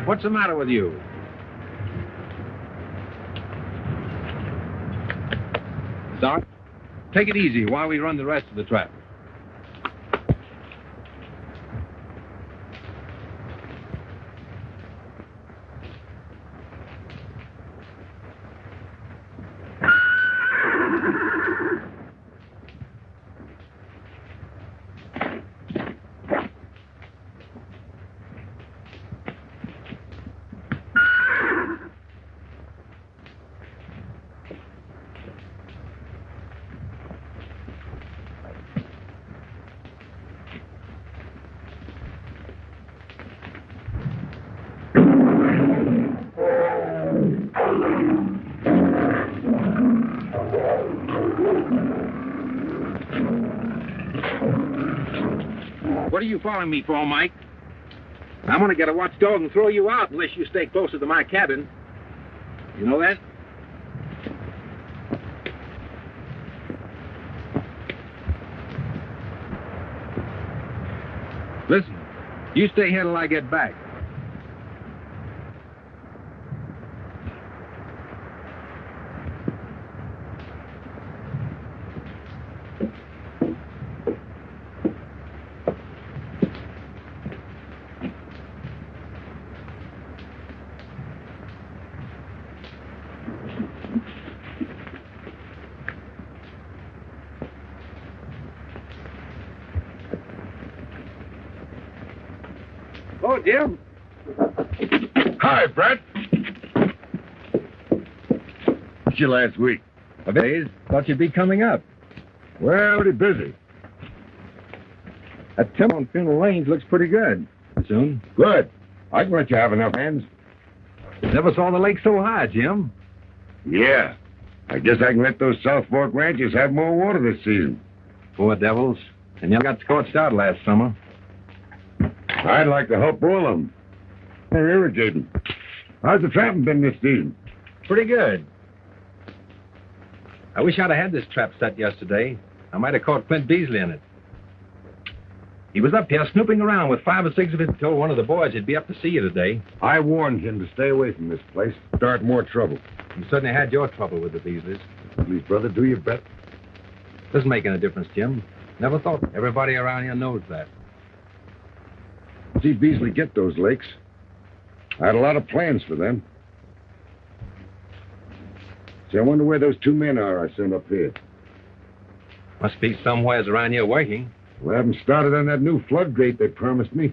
What's the matter with you? Doc, take it easy while we run the rest of the trap. What are you following me for, Mike? I'm gonna get a watchdog and throw you out unless you stay closer to my cabin. You know that? Listen, you stay here till I get back. Oh, Jim. Hi, Brett. What's your last week? A days. Thought you'd be coming up. Well, pretty busy. That timber on Funeral Lanes looks pretty good. Soon. Good. I can let you have enough hands. Never saw the lake so high, Jim. Yeah. I guess I can let those South Fork ranchers have more water this season. Poor devils. And you got scorched out last summer. I'd like to help all of them. They're irrigating. How's the trapping been this season? Pretty good. I wish I'd have had this trap set yesterday. I might have caught Clint Beasley in it. He was up here snooping around with 5 or 6 of his and told one of the boys he'd be up to see you today. I warned him to stay away from this place. Start more trouble. You certainly had your trouble with the Beasleys. Please, brother, do your best. Doesn't make any difference, Jim. Never thought. Everybody around here knows that. See Beasley get those lakes. I had a lot of plans for them. See, I wonder where those 2 men are I sent up here. Must be somewheres around here working. Well, I haven't started on that new floodgate they promised me.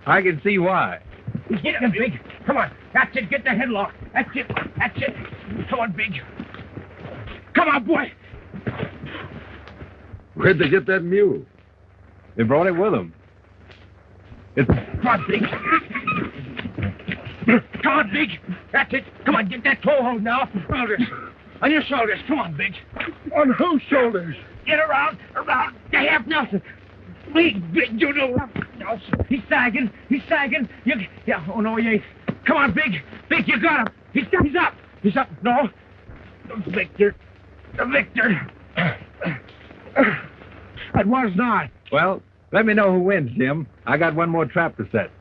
I can see why. Get him, Big. Come on. That's it. Get the headlock. That's it. That's it. Come on, Big. Come on, boy. Where'd they get that mule? They brought it with them. Come on, Big. Come on, Big. That's it. Come on, get that toe hold now. Shoulders. On your shoulders. Come on, Big. On whose shoulders? Get around. They have Nelson. Big, you know. Nelson. He's sagging. Yeah, oh, no, he ain't. Come on, Big. Big, you got him. He's up. He's up. No. The victor. It was not. Well, let me know who wins, Jim. I got one more trap to set.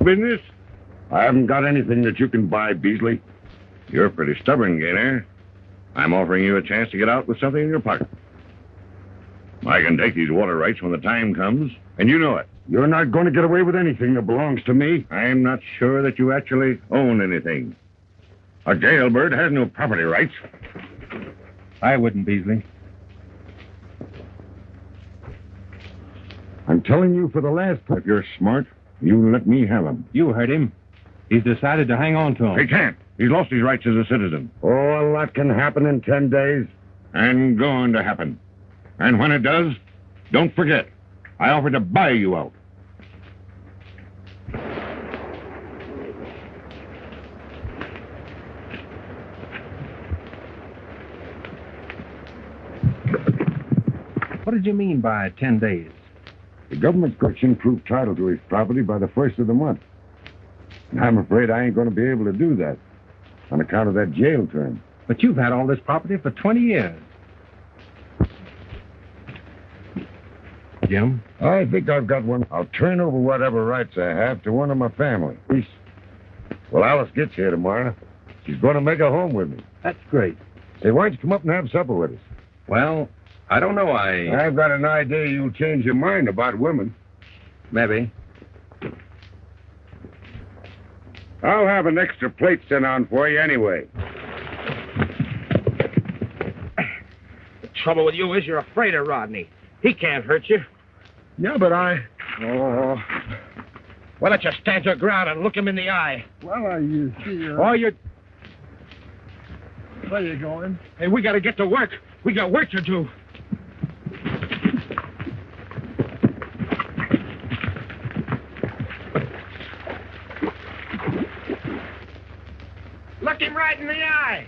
Business? I haven't got anything that you can buy, Beasley. You're pretty stubborn, Gayner. I'm offering you a chance to get out with something in your pocket. I can take these water rights when the time comes, and you know it. You're not going to get away with anything that belongs to me. I'm not sure that you actually own anything. A jailbird has no property rights. I wouldn't, Beasley. I'm telling you for the last time, if you're smart, you let me have him. You heard him. He's decided to hang on to him. He can't. He's lost his rights as a citizen. Oh, a lot can happen in 10 days. And going to happen. And when it does, don't forget, I offered to buy you out. What did you mean by 10 days? The government's got you proof title to his property by the 1st of the month. And I'm afraid I ain't going to be able to do that on account of that jail term. But you've had all this property for 20 years. Jim? I think I've got one. I'll turn over whatever rights I have to one of my family. Well, Alice gets here tomorrow. She's going to make a home with me. That's great. Say, why don't you come up and have supper with us? Well, I don't know. I've got an idea you'll change your mind about women. Maybe. I'll have an extra plate sent on for you anyway. The trouble with you is you're afraid of Rodney. He can't hurt you. Yeah, but Oh. Why don't you stand your ground and look him in the eye? Well, you see... Oh, you... Where you going? Hey, we got to get to work. We got work to do. Look him right in the eye.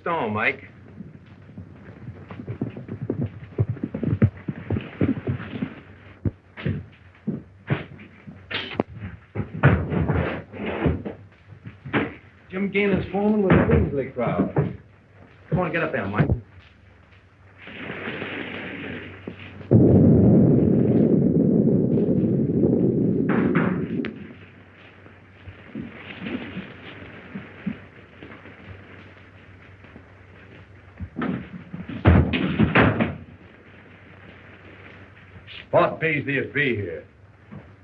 Stone, Mike. Jim Gayner's foreman with the Beasley crowd. Come on, get up there, Mike. Thought Beasley would be here.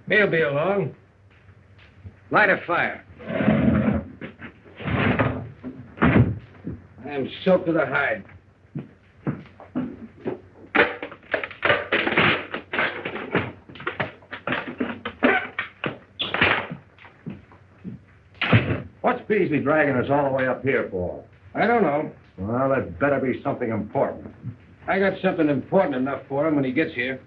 He'll be along. Light a fire. I'm soaked to the hide. What's Beasley dragging us all the way up here for? I don't know. Well, that better be something important. I got something important enough for him when he gets here.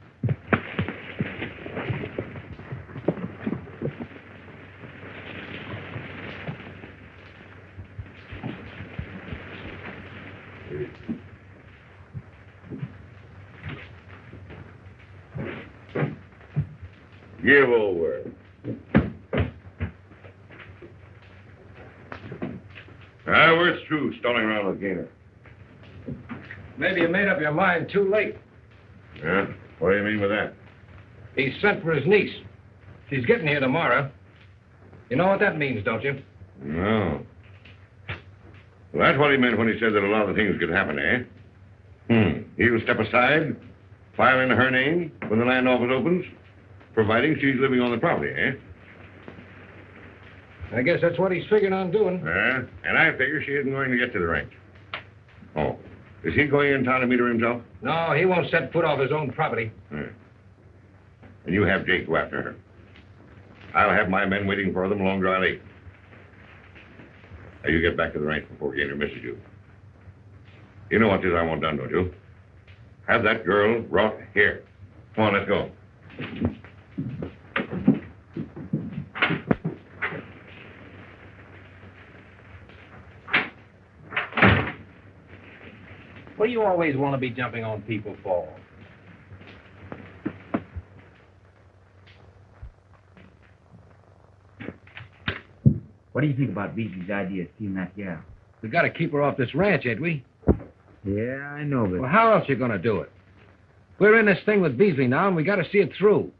Give over. We're through stalling around with Gayner. Maybe you made up your mind too late. Yeah? What do you mean with that? He sent for his niece. She's getting here tomorrow. You know what that means, don't you? No. Well, that's what he meant when he said that a lot of things could happen, eh? He'll step aside, file in her name when the land office opens, providing she's living on the property, eh? I guess that's what he's figuring on doing. And I figure she isn't going to get to the ranch. Oh. Is he going in town to meet her himself? No, he won't set foot off his own property. And you have Jake go after her. I'll have my men waiting for them along Dry Lake. Now, you get back to the ranch before Gayner misses you. You know what it is I want done, don't you? Have that girl brought here. Come on, let's go. What do you always want to be jumping on people for? What do you think about Beasley's idea of stealing that gal? We got to keep her off this ranch, ain't we? Yeah, I know, but... Well, how else you going to do it? We're in this thing with Beasley now, and we got to see it through.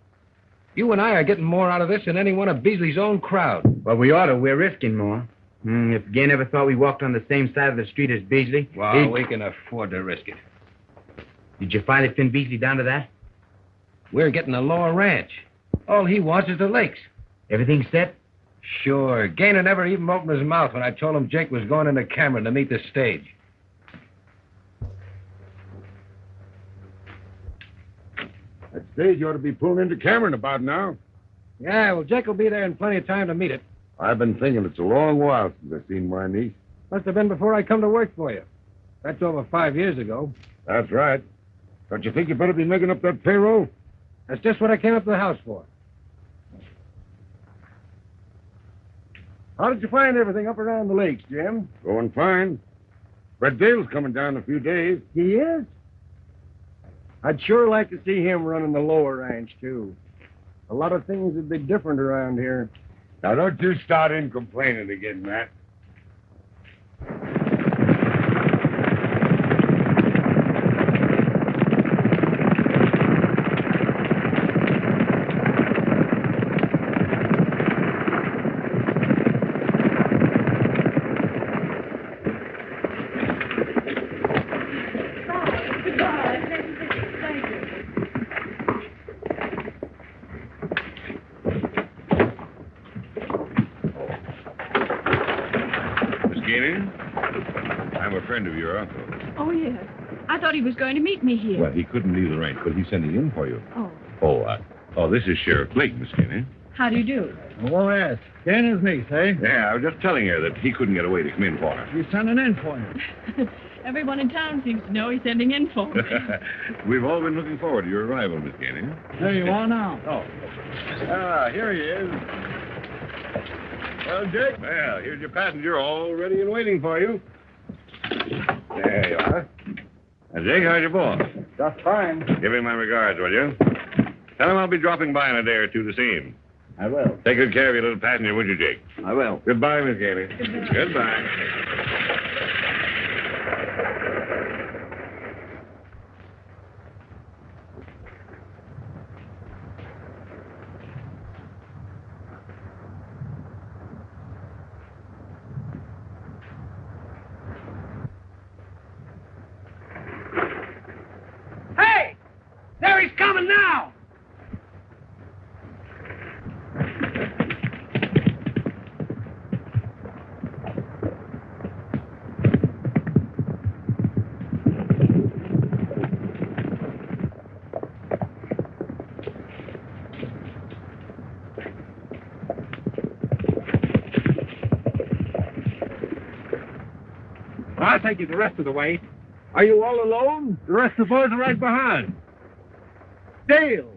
You and I are getting more out of this than any one of Beasley's own crowd. Well, we ought to. We're risking more. If Gay never thought we walked on the same side of the street as Beasley... Well, we can afford to risk it. Did you finally pin Beasley down to that? We're getting a lower ranch. All he wants is the lakes. Everything set? Sure. Gayner never even opened his mouth when I told him Jake was going into Cameron to meet the stage. That stage ought to be pulling into Cameron about now. Yeah, well, Jake will be there in plenty of time to meet it. I've been thinking it's a long while since I've seen my niece. Must have been before I come to work for you. That's over 5 years ago. That's right. Don't you think you better be making up that payroll? That's just what I came up to the house for. How did you find everything up around the lakes, Jim? Going fine. Red Dale's coming down in a few days. He is? I'd sure like to see him running the lower ranch, too. A lot of things would be different around here. Now, don't you start in complaining again, Matt. I'm a friend of your uncle. Oh, yes. I thought he was going to meet me here. Well, he couldn't leave the ranch, but he's sending in for you. Oh. This is Sheriff Blake, Miss Gayner. How do you do? Oh, yes. Gayner's niece, eh? Yeah, I was just telling her that he couldn't get away to come in for her. He's sending in for you. Everyone in town seems to know he's sending in for me. We've all been looking forward to your arrival, Miss Gayner. There you are now. Oh. Here he is. Well, Jake? Well, here's your passenger all ready and waiting for you. There you are. Now, Jake, how's your boss? Just fine. Give him my regards, will you? Tell him I'll be dropping by in a day or two to see him. I will. Take good care of your little passenger, would you, Jake? I will. Goodbye, Miss Gayner. Goodbye. Hey! There he's coming now! I'll take you the rest of the way. Are you all alone? The rest of the boys are right behind. Dale!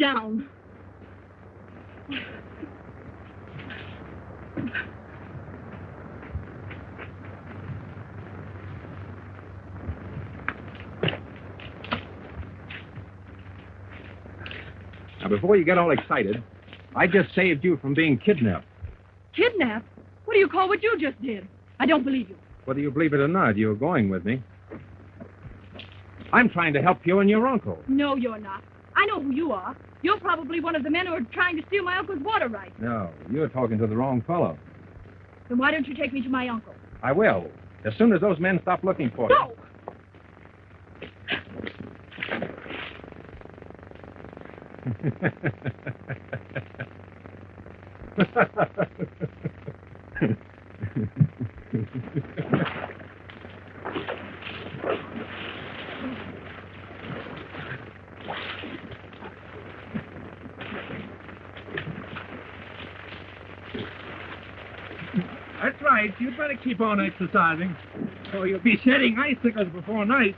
down. Now, before you get all excited, I just saved you from being kidnapped. Kidnap? What do you call what you just did? I don't believe you. Whether you believe it or not, you're going with me. I'm trying to help you and your uncle. No, you're not. I know who you are. You're probably one of the men who are trying to steal my uncle's water rights. No, you're talking to the wrong fellow. Then why don't you take me to my uncle? I will, as soon as those men stop looking for you. No! That's right. You'd better keep on exercising, or you'll be shedding icicles before night.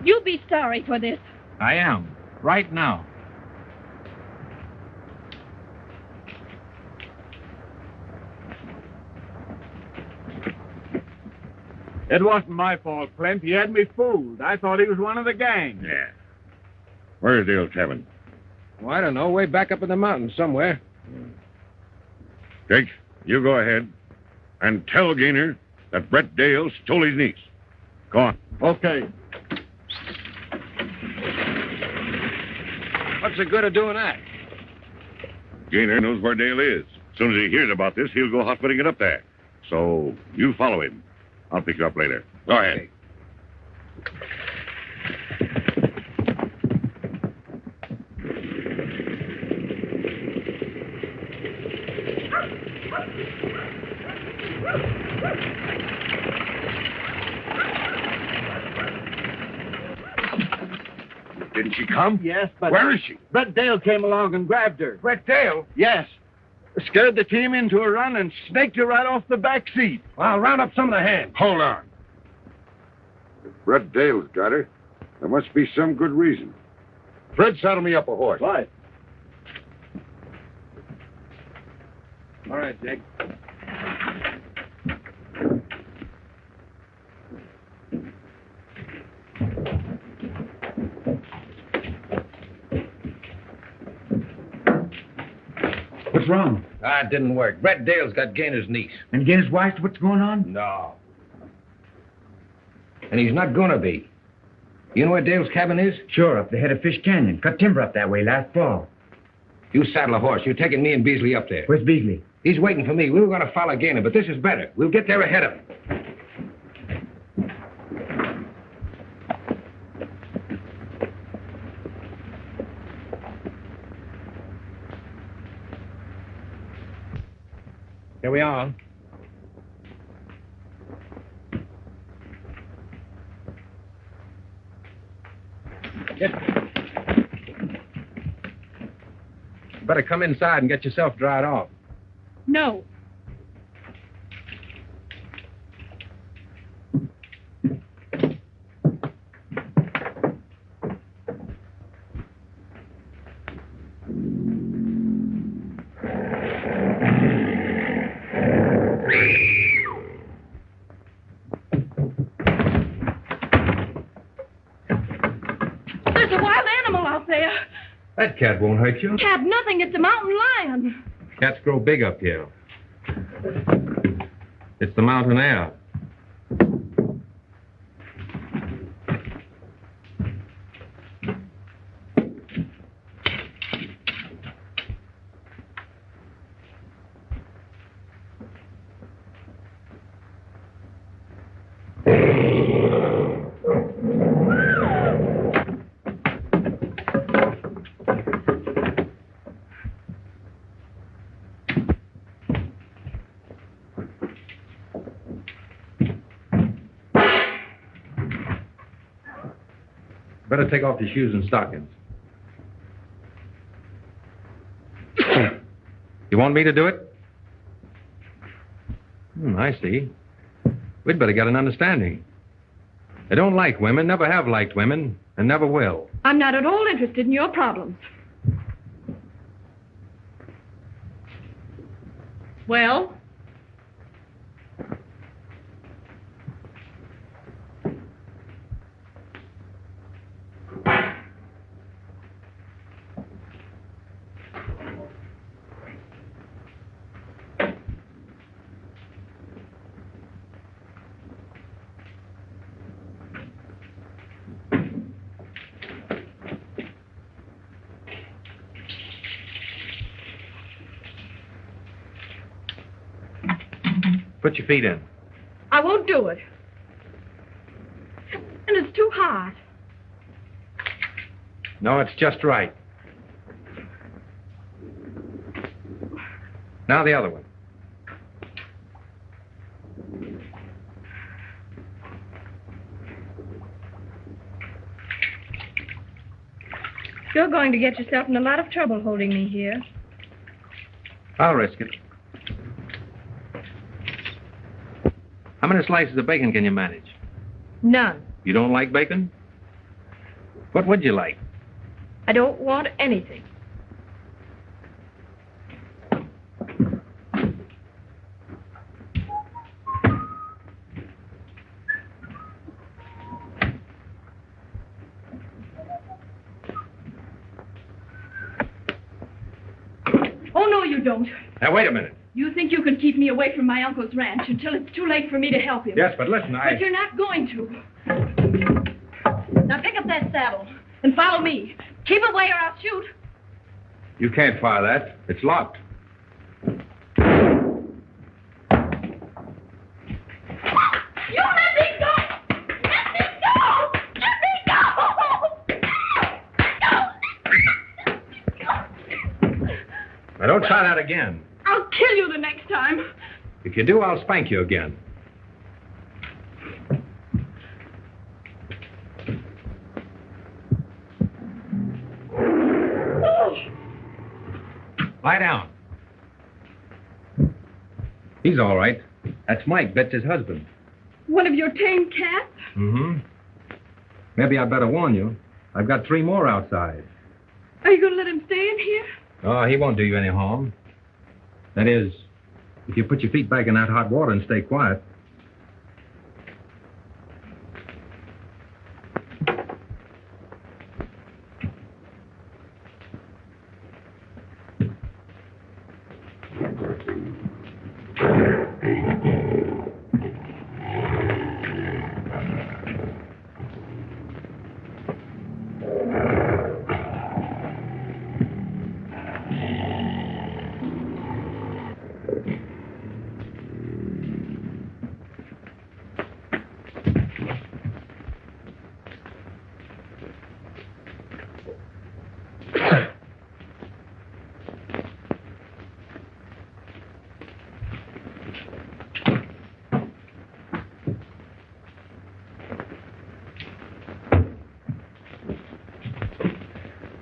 You'll be sorry for this. I am, right now. It wasn't my fault, Clint. He had me fooled. I thought he was one of the gang. Yeah. Where's Dale's cabin? Well, I don't know. Way back up in the mountains somewhere. Jake, you go ahead and tell Gayner that Brett Dale stole his niece. Go on. Okay. What's the good of doing that? Gayner knows where Dale is. As soon as he hears about this, he'll go hot-footing it up there. So you follow him. I'll pick you up later. Go ahead. Didn't she come? Yes, but... Where is she? Brett Dale came along and grabbed her. Brett Dale? Yes. Scared the team into a run and snaked her right off the back seat. Well, I'll round up some of the hands. Hold on. If Brett Dale's got her, there must be some good reason. Fred, saddle me up a horse. Right. All right, Jake. What's wrong? It didn't work. Brett Dale's got Gayner's niece. And Gayner's wife, what's going on? No. And he's not gonna be. You know where Dale's cabin is? Sure, up the head of Fish Canyon. Cut timber up that way last fall. You saddle a horse. You're taking me and Beasley up there. Where's Beasley? He's waiting for me. We were gonna follow Gayner, but this is better. We'll get there ahead of him. Here we are. Better come inside and get yourself dried off. No. There's a wild animal out there. That cat won't hurt you. Cat, nothing. It's a mountain lion. Cats grow big up here. It's the mountain air. Better take off your shoes and stockings. You want me to do it? I see. We'd better get an understanding. I don't like women, never have liked women, and never will. I'm not at all interested in your problems. Well? Put your feet in. I won't do it. And it's too hard. No, it's just right. Now the other one. You're going to get yourself in a lot of trouble holding me here. I'll risk it. How many slices of bacon can you manage? None. You don't like bacon? What would you like? I don't want anything. Oh, no, you don't. Now, wait a minute. You think you can keep me away from my uncle's ranch until it's too late for me to help him. Yes, but listen, But you're not going to. Now pick up that saddle and follow me. Keep away or I'll shoot. You can't fire that. It's locked. You let me go! Let me go! Let me go! Now, don't try that again. I'll kill you the next time. If you do, I'll spank you again. Lie down. He's all right. That's Mike, Betsy's husband. One of your tame cats? Mm-hmm. Maybe I'd better warn you. I've got 3 more outside. Are you going to let him stay in here? Oh, he won't do you any harm. That is, if you put your feet back in that hot water and stay quiet.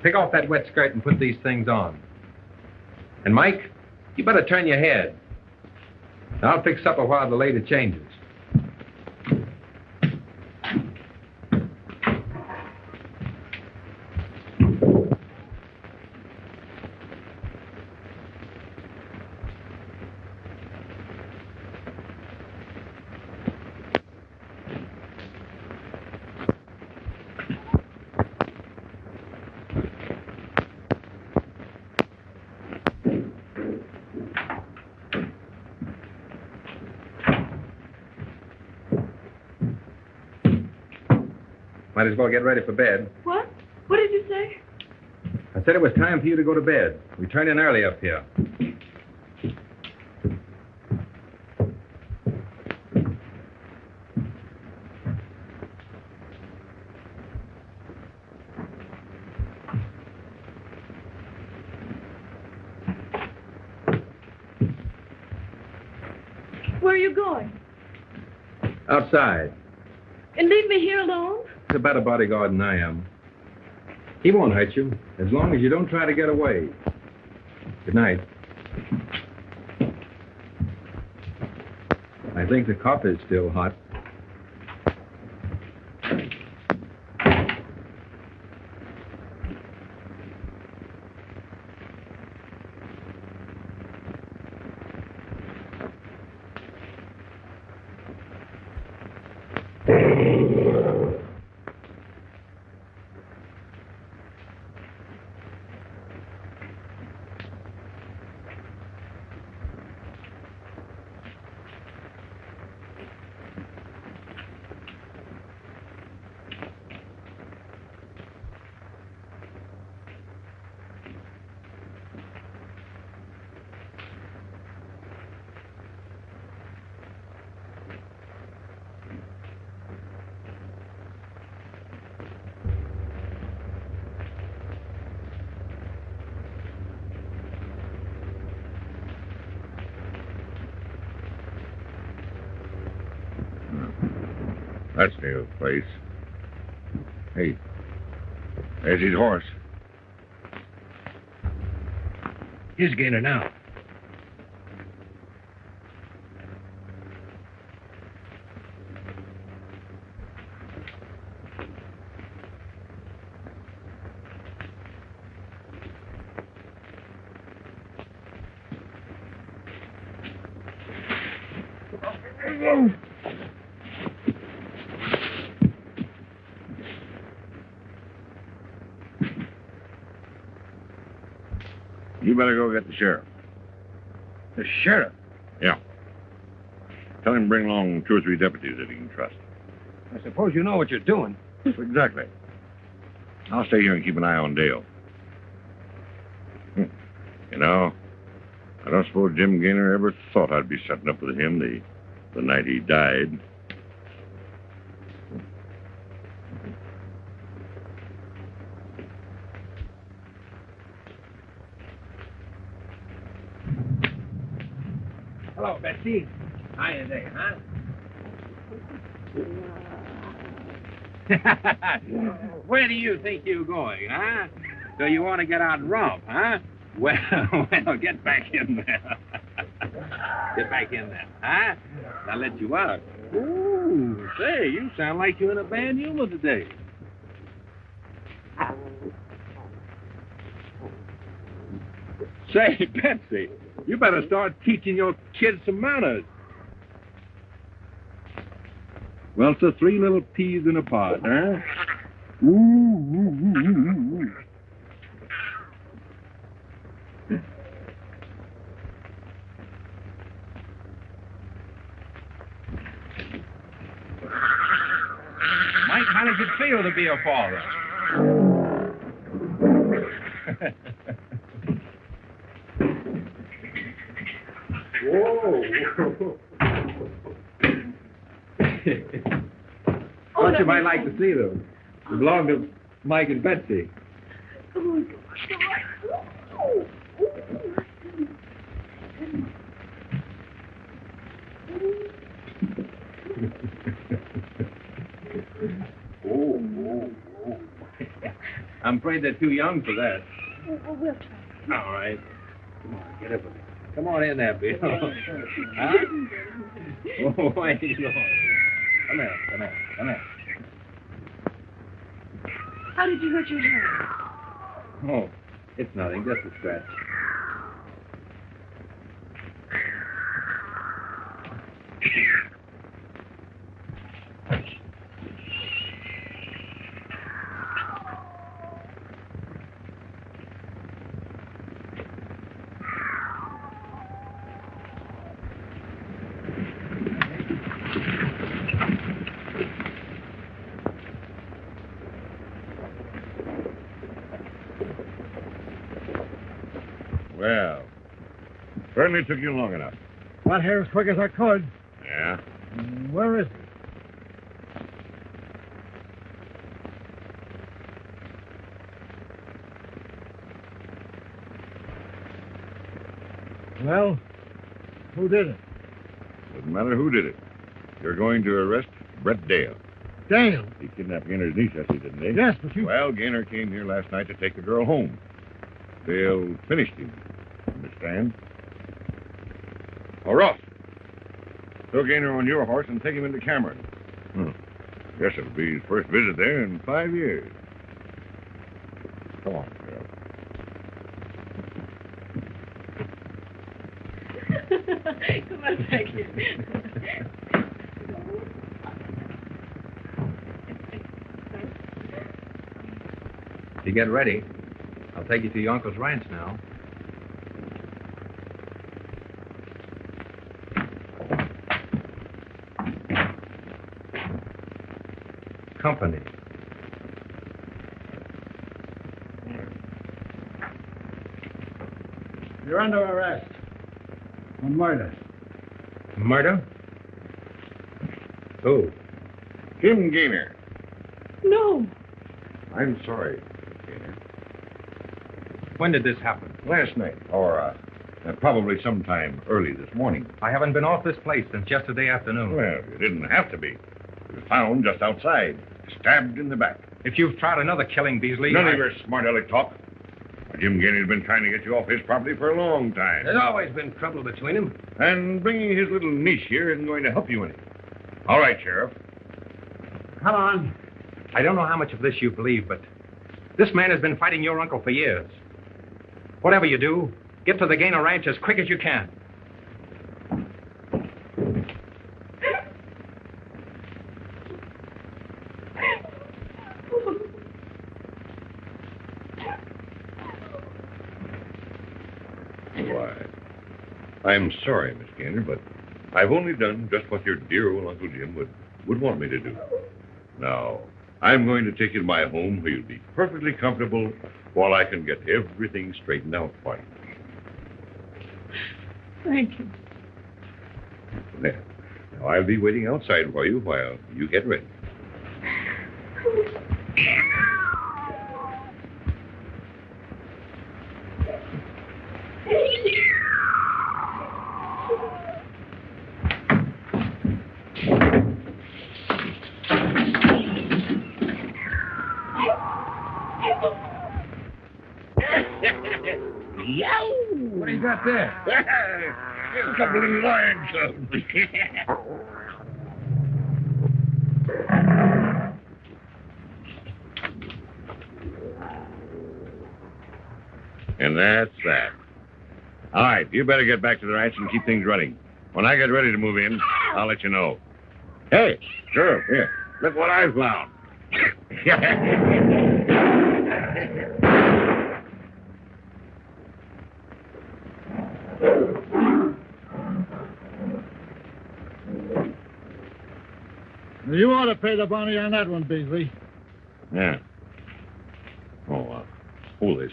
Take off that wet skirt and put these things on. And, Mike, you better turn your head. I'll fix supper while the lady changes. Might as well get ready for bed. What? What did you say? I said it was time for you to go to bed. We turned in early up here. Where are you going? Outside. And leave me here alone? He's a better bodyguard than I am. He won't hurt you, as long as you don't try to get away. Good night. I think the coffee's still hot. That's the place. Hey, there's his horse. Here's Gayner now. You better go get the sheriff. The sheriff? Yeah. Tell him to bring along 2 or 3 deputies that he can trust. I suppose you know what you're doing. Exactly. I'll stay here and keep an eye on Dale. You know, I don't suppose Jim Gayner ever thought I'd be setting up with him the night he died. Hello, Betsy. Hiya there, huh? Where do you think you're going, huh? So you want to get out and romp, huh? Well, get back in there. Get back in there, huh? I'll let you out. Ooh, say, you sound like you're in a bad humor today. Say, Betsy, you better start teaching your kids some manners. Well, so 3 little peas in a pod, huh? Mike, how does it feel to be a father? Whoa. Thought you might like to see them. They belong to Mike and Betsy. I'm afraid they're too young for that. We'll try. All right. Come on, get up. Come on in there, Bill. Huh? Oh, wait, Lord. Come here. How did you hurt your hand? Oh, it's nothing, just a scratch. Well, certainly took you long enough. Got here as quick as I could. Yeah? Where is he? Well, who did it? Doesn't matter who did it. You're going to arrest Brett Dale. Dale. He kidnapped Gayner's niece, I see, didn't he? Yes, but you... Well, Gayner came here last night to take the girl home. Dale finished him. Understand? Oh, Ross. Throw Gayner on your horse and take him into Cameron. Guess it'll be his first visit there in 5 years. Come on, girl. Come on back here. You get ready. I'll take you to your uncle's ranch now. Company. You're under arrest. On murder. Murder? Who? Jim Gayner. No. I'm sorry, Gayner. When did this happen? Last night, or probably sometime early this morning. I haven't been off this place since yesterday afternoon. Well, you didn't have to be. It was found just outside, stabbed in the back. If you've tried another killing, Beasley... None of your smart aleck talk. Jim Gayner's been trying to get you off his property for a long time. There's always been trouble between them. And bringing his little niece here isn't going to help you any. All right, Sheriff. Come on. I don't know how much of this you believe, but this man has been fighting your uncle for years. Whatever you do, get to the Gayner Ranch as quick as you can. Why, I'm sorry, Miss Gayner, but I've only done just what your dear old Uncle Jim would want me to do. Now, I'm going to take you to my home where you'll be perfectly comfortable while I can get everything straightened out for you. Thank you. There. Now, I'll be waiting outside for you while you get ready. What do you got there? A couple of lion cubs. And that's that. All right, you better get back to the ranch and keep things running. When I get ready to move in, I'll let you know. Hey, sure, here. Look what I've found. You ought to pay the bounty on that one, Beasley. Yeah. Hold this.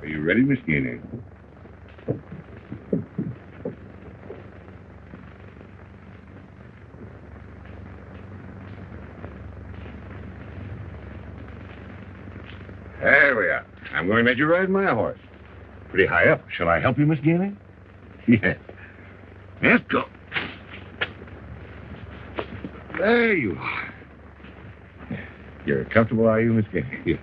Are you ready, Miss Gayner? There we are. I'm going to let you ride my horse. Pretty high up. Shall I help you, Miss Gayner? Yes. Let's go. There you are. You're comfortable, are you, Miss Gayner? Yes.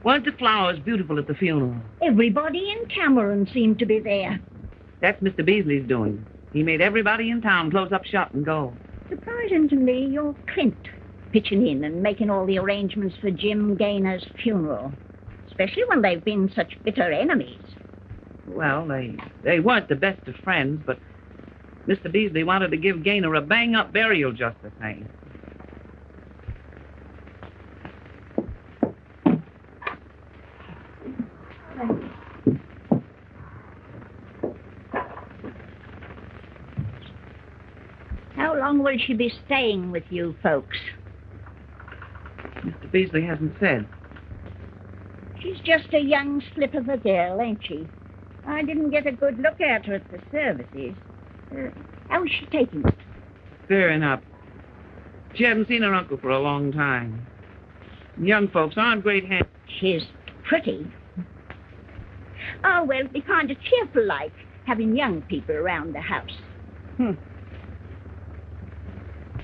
Weren't the flowers beautiful at the funeral? Everybody in Cameron seemed to be there. That's Mr. Beasley's doing. He made everybody in town close up shop and go. Surprising to me, you're Clint, pitching in and making all the arrangements for Jim Gayner's funeral, especially when they've been such bitter enemies. Well, they weren't the best of friends, but Mr. Beasley wanted to give Gayner a bang-up burial just the same. How long will she be staying with you folks? Mr. Beasley hasn't said. She's just a young slip of a girl, ain't she? I didn't get a good look at her at the services. How's she taking it? Fair enough. She hadn't seen her uncle for a long time. Young folks aren't great hands. She's pretty. Oh, well, it'd be kind of cheerful like, having young people around the house.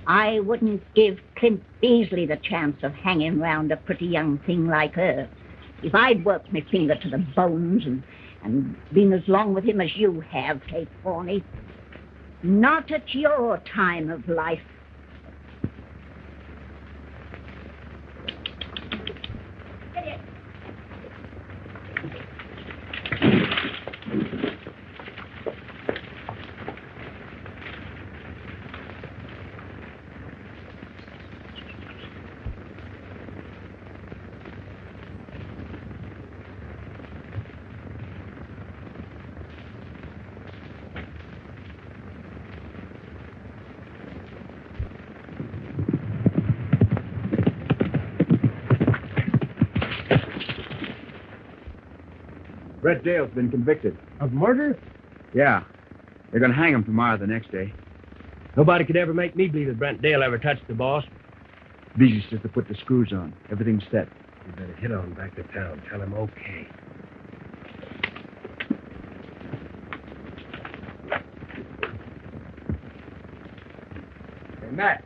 I wouldn't give Clint Beasley the chance of hanging round a pretty young thing like her. If I'd worked my finger to the bones and been as long with him as you have, Kate Forney. Not at your time of life. Brett Dale's been convicted. Of murder? Yeah. They're going to hang him tomorrow, the next day. Nobody could ever make me believe that Brent Dale ever touched the boss. Beasley says to put the screws on. Everything's set. You better hit on back to town. Tell him okay. Hey, Matt.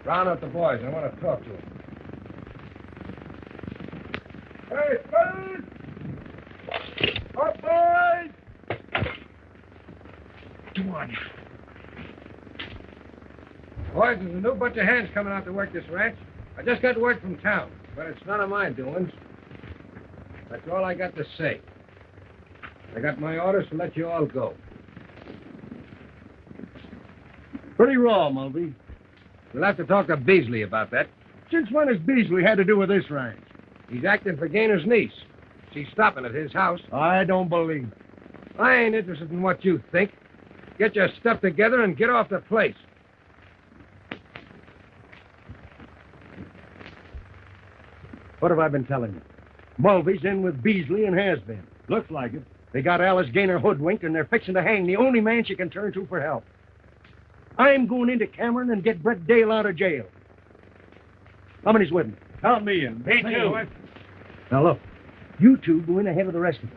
Round up the boys. I want to talk to them. Hey, fellas! Up, boys! Come on. Boys, there's a new bunch of hands coming out to work this ranch. I just got word from town, but it's none of my doings. That's all I got to say. I got my orders to let you all go. Pretty raw, Mulvey. We'll have to talk to Beasley about that. Since when has Beasley had to do with this ranch? He's acting for Gayner's niece. She's stopping at his house. I don't believe it. I ain't interested in what you think. Get your stuff together and get off the place. What have I been telling you? Mulvey's in with Beasley and has been. Looks like it. They got Alice Gayner hoodwinked, and they're fixing to hang the only man she can turn to for help. I'm going into Cameron and get Brett Dale out of jail. How many's with me? Count me in. Me too. Now, look. You two go in ahead of the rest of us.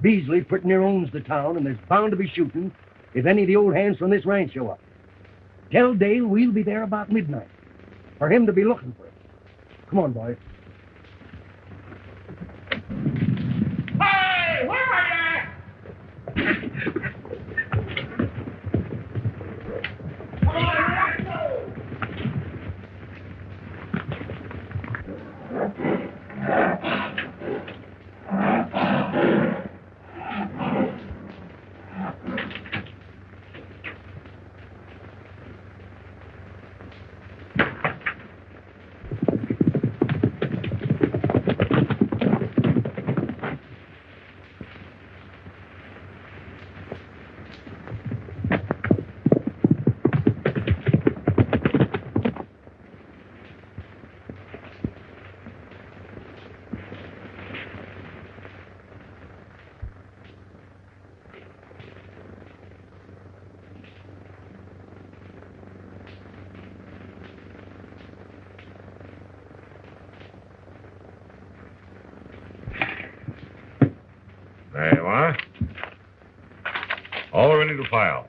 Beasley pretty near owns the town, and there's bound to be shooting if any of the old hands from this ranch show up. Tell Dale we'll be there about midnight for him to be looking for us. Come on, boys. Hey, where are you? There you are. All ready to file.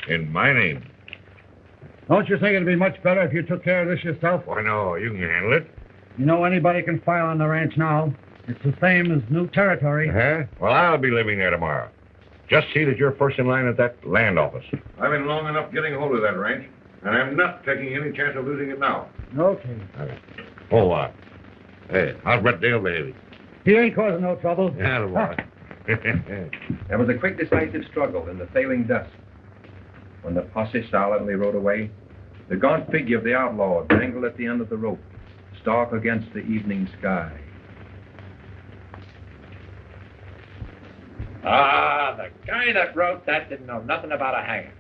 In my name. Don't you think it'd be much better if you took care of this yourself? Why, no, you can handle it. You know anybody can file on the ranch now. It's the same as new territory. Huh? Well, I'll be living there tomorrow. Just see that you're first in line at that land office. I've been long enough getting hold of that ranch, and I'm not taking any chance of losing it now. Okay. Oh, hey, how's Brett Dale behaving? He ain't causing no trouble. Yeah, the boy. There was a quick, decisive struggle in the failing dusk. When the posse silently rode away, the gaunt figure of the outlaw dangled at the end of the rope, stark against the evening sky. Ah, the guy that wrote that didn't know nothing about a hanging.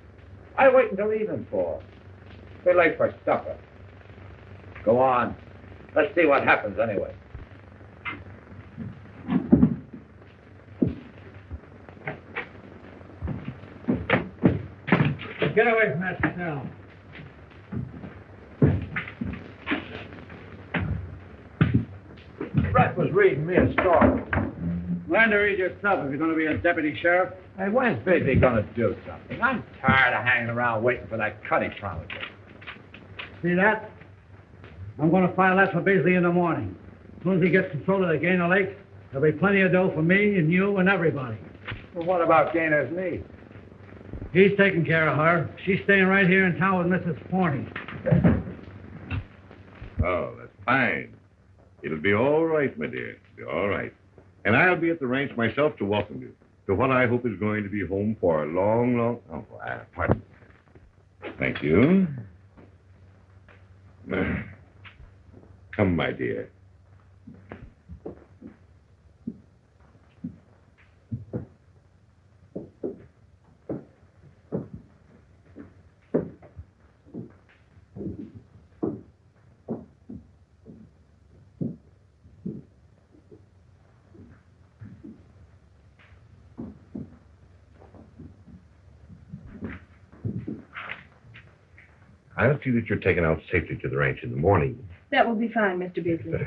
I wait until evening fall. We're late for supper. Go on. Let's see what happens anyway. Get away from that cell. wife was reading me a story. Learn to read yourself if you're going to be a deputy sheriff. Hey, when's Beasley gonna do something? I'm tired of hanging around waiting for that cut he promised me. See that? I'm going to file that for Beasley in the morning. As soon as he gets control of the Gayner Lake, there'll be plenty of dough for me and you and everybody. Well, what about Gayner's niece? He's taking care of her. She's staying right here in town with Mrs. Forney. Oh, that's fine. It'll be all right, my dear. It'll be all right. And I'll be at the ranch myself to welcome you to what I hope is going to be home for a long, long... Oh, pardon. Thank you. Come, my dear. I'll see that you're taken out safely to the ranch in the morning. That will be fine, Mr. Beasley.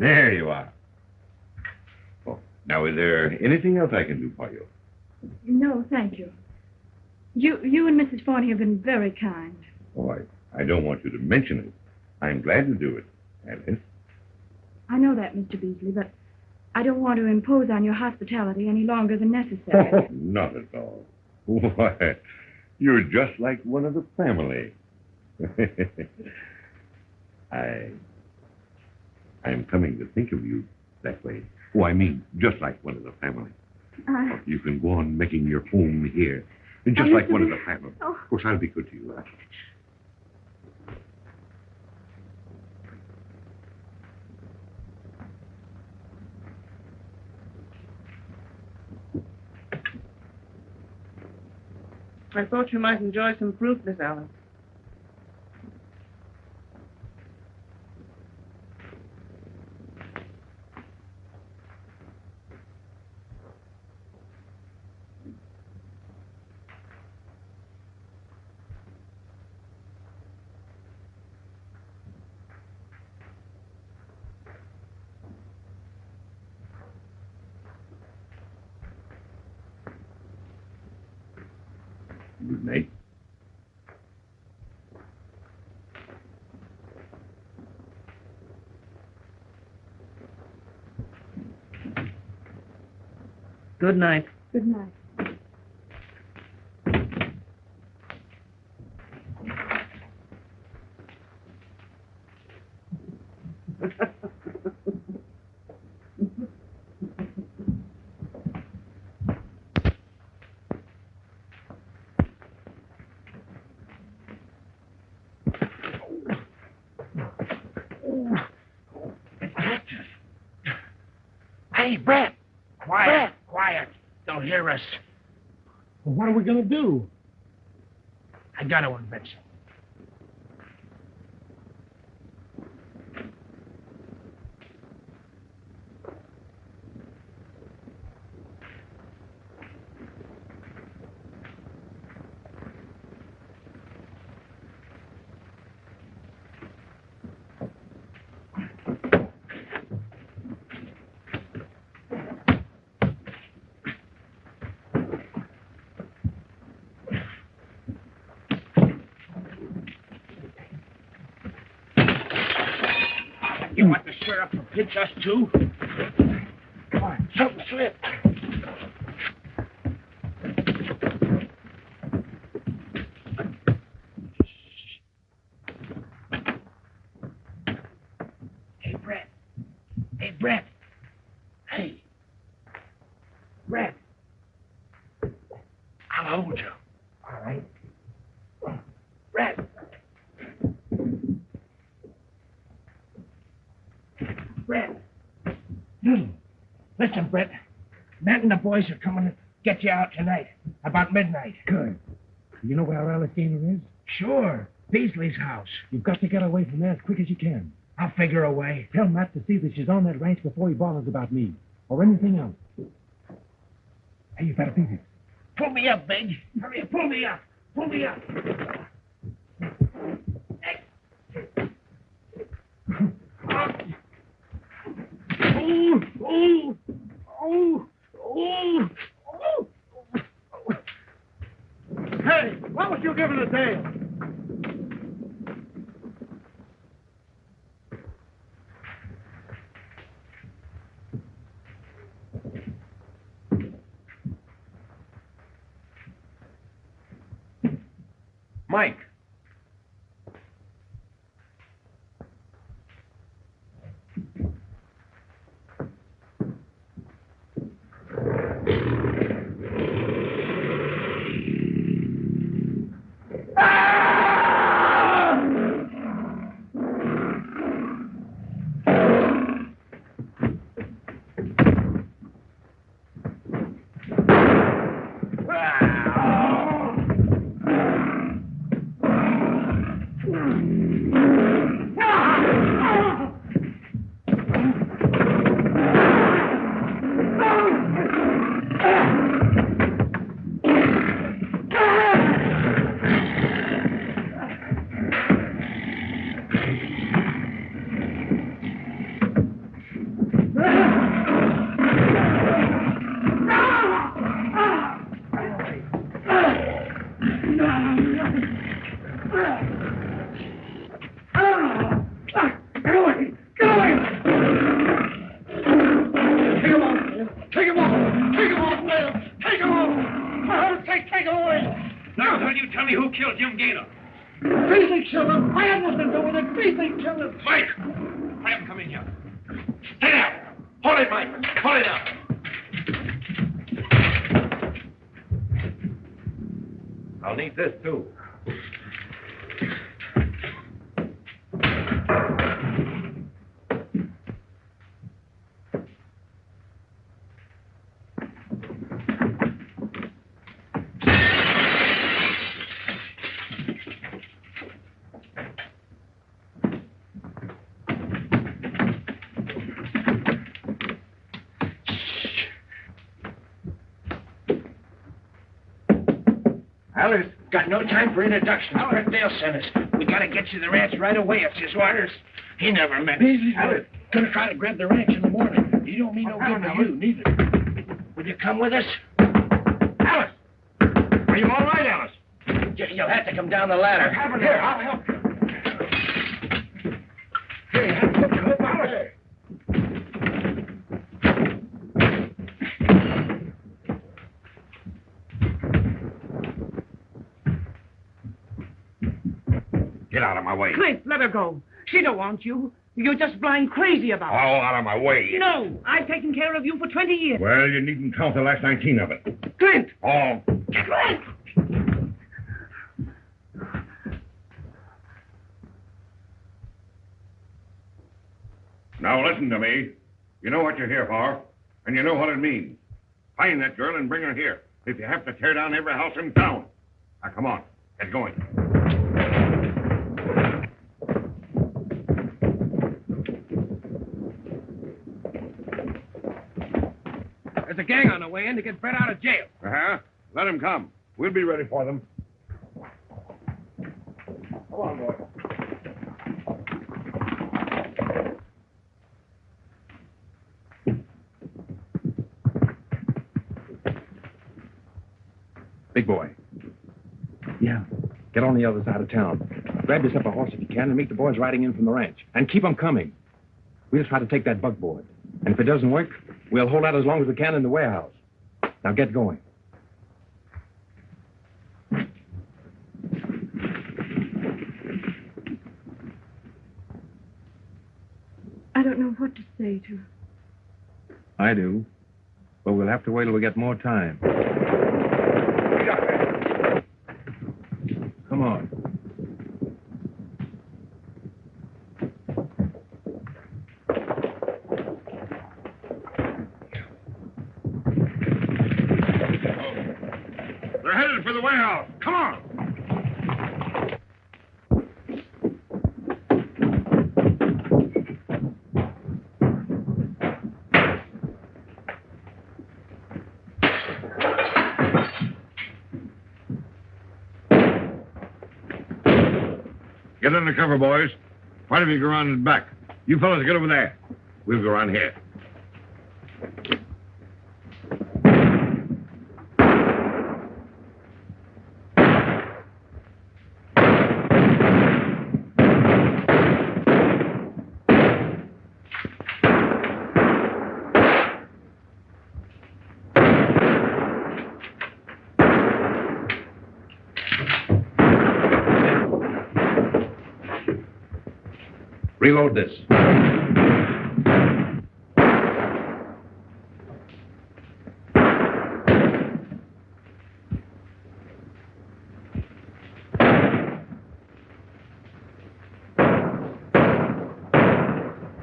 There you are. Oh, now, is there anything else I can do for you? No, thank you. You and Mrs. Forney have been very kind. Oh, I don't want you to mention it. I'm glad to do it, Alice. I know that, Mr. Beasley, but I don't want to impose on your hospitality any longer than necessary. Not at all. Why, you're just like one of the family. I'm coming to think of you that way. Oh, I mean, just like one of the family. You can go on making your home here, just like one of the family. Oh. Of course, I'll be good to you. I thought you might enjoy some fruit, Miss Alice. Good night. Good night. Good night. Hey, Brett! Quiet, quiet. Don't hear us. Well, what are we going to do? I got to invent something. You want the sheriff to pinch us, too? Come on, something slipped. Hey, Brett. Hey, Brett. Hey. Brett. I'll hold you. All right. Brett. Brett. Listen, Brett. Matt and the boys are coming to get you out tonight, about midnight. Good. You know where Alice Gayner is? Sure. Beasley's house. You've got to get away from there as quick as you can. I'll figure a way. Tell Matt to see that she's on that ranch before he bothers about me or anything else. Hey, you better beat it. Pull me up, Big. Hurry up, pull me up. Pull me up. Hey, what was you giving the tail? Mike. Gayner. Beasley killed him. I had nothing to do with it. Beasley killed him. Mike! I have him come in here. Stay there. Hold it, Mike. Hold it up. I'll need this, too. Alice, got no time for introductions. Dale sent us. We gotta get you to the ranch right away. It's his orders. He never meant it. Alice, gonna try to grab the ranch in the morning. He don't mean no good to you, neither. Will you come with us? Alice! Are you all right, Alice? You'll have to come down the ladder. Here, I'll help you. Here, help Alice. Get out of my way. Clint, let her go. She don't want you. You're just blind crazy about her. All out of my way. No, I've taken care of you for 20 years. Well, you needn't count the last 19 of it. Clint! All. Clint! Now listen to me. You know what you're here for, and you know what it means. Find that girl and bring her here. If you have to tear down every house in town. Now, come on. Get going. There's a gang on the way in to get Brett out of jail. Uh-huh. Let him come. We'll be ready for them. Come on, boy. Big boy. Yeah. Get on the other side of town. Grab yourself a horse if you can and meet the boys riding in from the ranch. And keep them coming. We'll try to take that buckboard. And if it doesn't work, we'll hold out as long as we can in the warehouse. Now get going. I don't know what to say to her. I do. But we'll have to wait till we get more time. Come on. They're headed for the warehouse. Come on. Get under cover, boys. Part of you go around and back. You fellas get over there. We'll go around here. Reload this.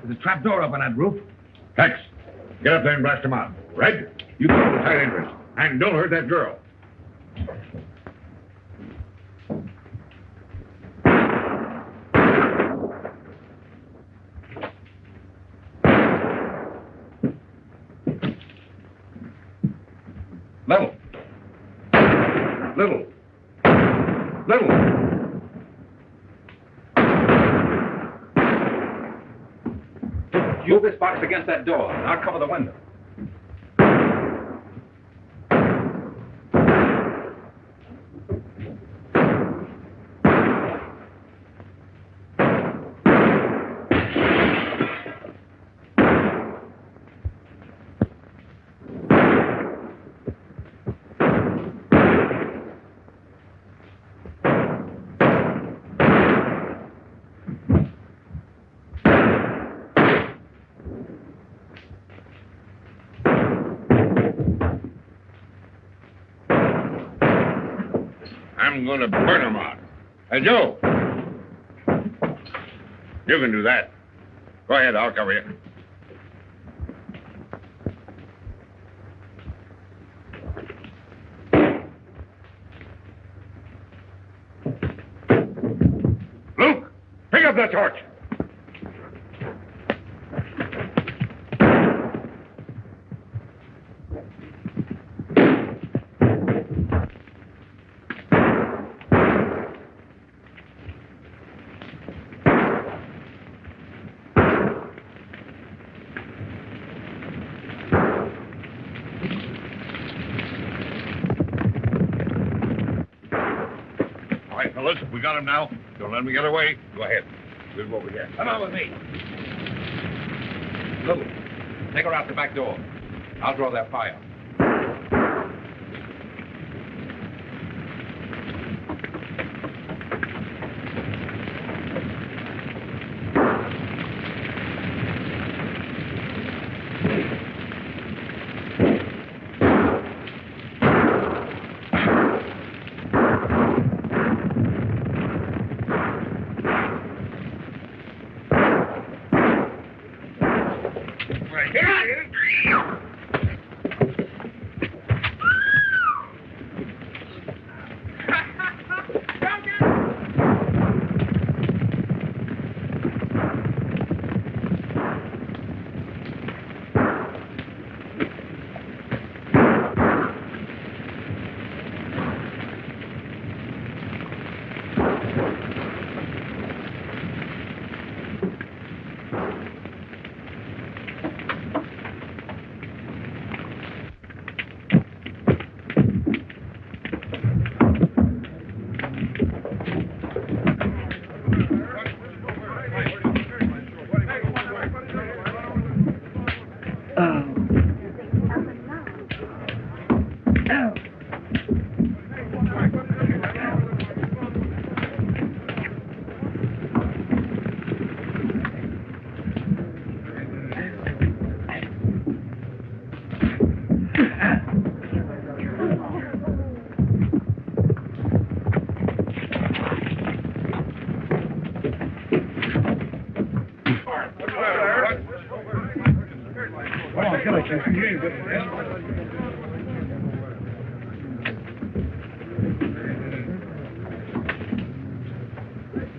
There's a trap door up on that roof. Hex, get up there and blast them out. Red, you go to the side entrance. And don't hurt that girl. Level. Little. Move this box against that door. I'll cover the window. I'm going to burn them out. Hey, Joe. You can do that. Go ahead, I'll cover you. Luke, pick up that torch. Fellas, we got him now. Don't let him get away. Go ahead. We'll go over here. Come on with me. Lou, take her out the back door. I'll draw that fire.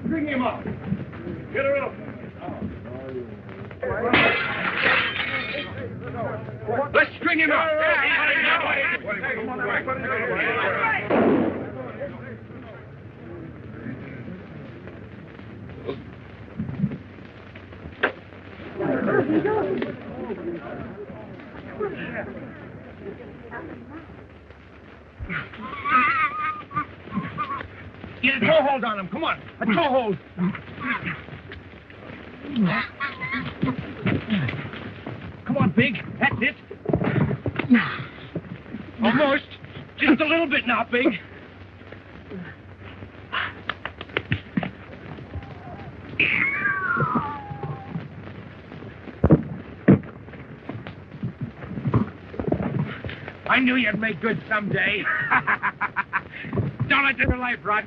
Bring him up. Get her up. Let's string him up. Get a toe hold on him. Come on. A toe hold. Come on, Big. That's it. Almost. Just a little bit now, Big. I knew you'd make good someday. Don't let your life rot.